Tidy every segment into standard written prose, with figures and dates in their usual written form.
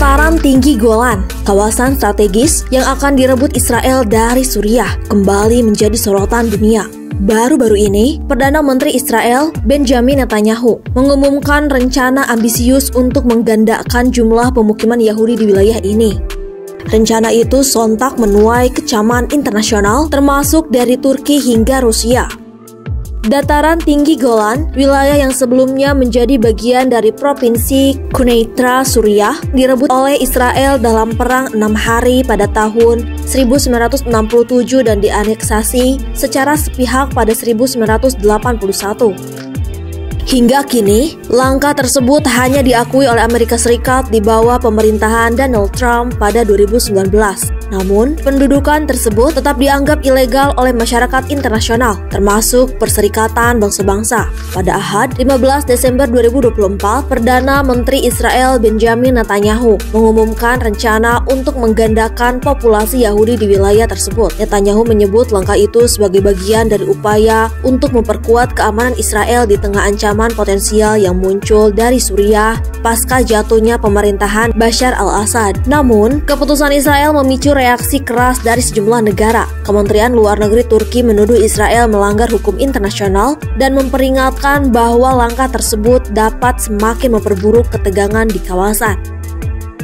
Dataran tinggi Golan, kawasan strategis yang akan direbut Israel dari Suriah, kembali menjadi sorotan dunia. Baru-baru ini, Perdana Menteri Israel Benjamin Netanyahu mengumumkan rencana ambisius untuk menggandakan jumlah pemukiman Yahudi di wilayah ini. Rencana itu sontak menuai kecaman internasional, termasuk dari Turki hingga Rusia. Dataran tinggi Golan, wilayah yang sebelumnya menjadi bagian dari Provinsi Quneitra, Suriah, direbut oleh Israel dalam perang 6 hari pada tahun 1967 dan dianeksasi secara sepihak pada 1981. Hingga kini, langkah tersebut hanya diakui oleh Amerika Serikat di bawah pemerintahan Donald Trump pada 2019. Namun, pendudukan tersebut tetap dianggap ilegal oleh masyarakat internasional, termasuk Perserikatan Bangsa-Bangsa. Pada Ahad, 15 Desember 2024, Perdana Menteri Israel Benjamin Netanyahu mengumumkan rencana untuk menggandakan populasi Yahudi di wilayah tersebut. Netanyahu menyebut langkah itu sebagai bagian dari upaya untuk memperkuat keamanan Israel di tengah ancaman potensial yang muncul dari Suriah pasca jatuhnya pemerintahan Bashar al-Assad. Namun, keputusan Israel memicu reaksi keras dari sejumlah negara. Kementerian Luar Negeri Turki menuduh Israel melanggar hukum internasional dan memperingatkan bahwa langkah tersebut dapat semakin memperburuk ketegangan di kawasan.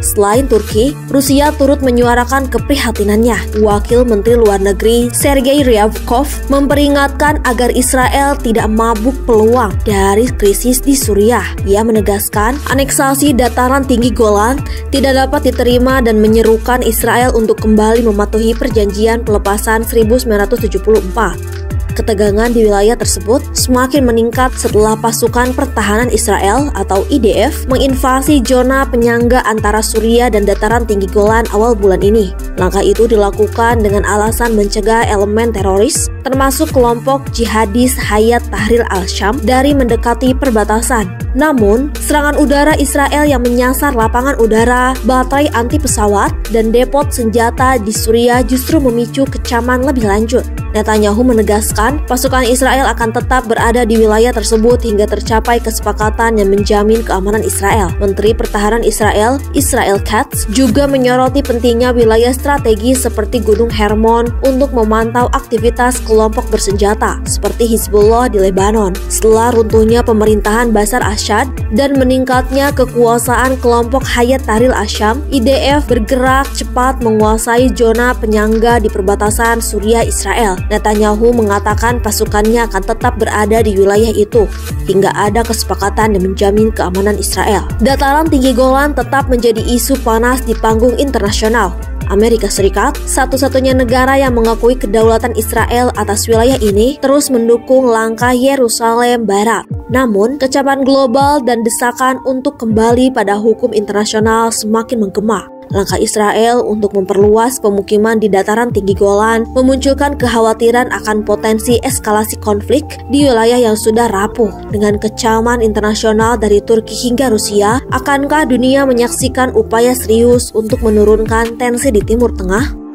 Selain Turki, Rusia turut menyuarakan keprihatinannya. Wakil Menteri Luar Negeri Sergei Ryabkov memperingatkan agar Israel tidak mabuk peluang dari krisis di Suriah. Ia menegaskan aneksasi dataran tinggi Golan tidak dapat diterima dan menyerukan Israel untuk kembali mematuhi perjanjian pelepasan 1974. Ketegangan di wilayah tersebut semakin meningkat setelah pasukan pertahanan Israel atau IDF menginvasi zona penyangga antara Suriah dan dataran tinggi Golan awal bulan ini. Langkah itu dilakukan dengan alasan mencegah elemen teroris, termasuk kelompok jihadis Hayat Tahrir al-Syam, dari mendekati perbatasan. Namun, serangan udara Israel yang menyasar lapangan udara, baterai anti pesawat, dan depot senjata di Suriah justru memicu kecaman lebih lanjut. Netanyahu menegaskan pasukan Israel akan tetap berada di wilayah tersebut hingga tercapai kesepakatan yang menjamin keamanan Israel. Menteri Pertahanan Israel, Israel Katz, juga menyoroti pentingnya wilayah strategis seperti Gunung Hermon untuk memantau aktivitas kelompok bersenjata seperti Hizbullah di Lebanon. Setelah runtuhnya pemerintahan Bashar al-Assad dan meningkatnya kekuasaan kelompok Hayat Tahrir al-Syam, IDF bergerak cepat menguasai zona penyangga di perbatasan Suriah-Israel. Netanyahu mengatakan pasukannya akan tetap berada di wilayah itu hingga ada kesepakatan yang menjamin keamanan Israel. Dataran tinggi Golan tetap menjadi isu panas di panggung internasional. Amerika Serikat, satu-satunya negara yang mengakui kedaulatan Israel atas wilayah ini, terus mendukung langkah Yerusalem Barat. Namun, kecaman global dan desakan untuk kembali pada hukum internasional semakin menggema. Langkah Israel untuk memperluas pemukiman di dataran tinggi Golan memunculkan kekhawatiran akan potensi eskalasi konflik di wilayah yang sudah rapuh. Dengan kecaman internasional dari Turki hingga Rusia, akankah dunia menyaksikan upaya serius untuk menurunkan tensi di Timur Tengah?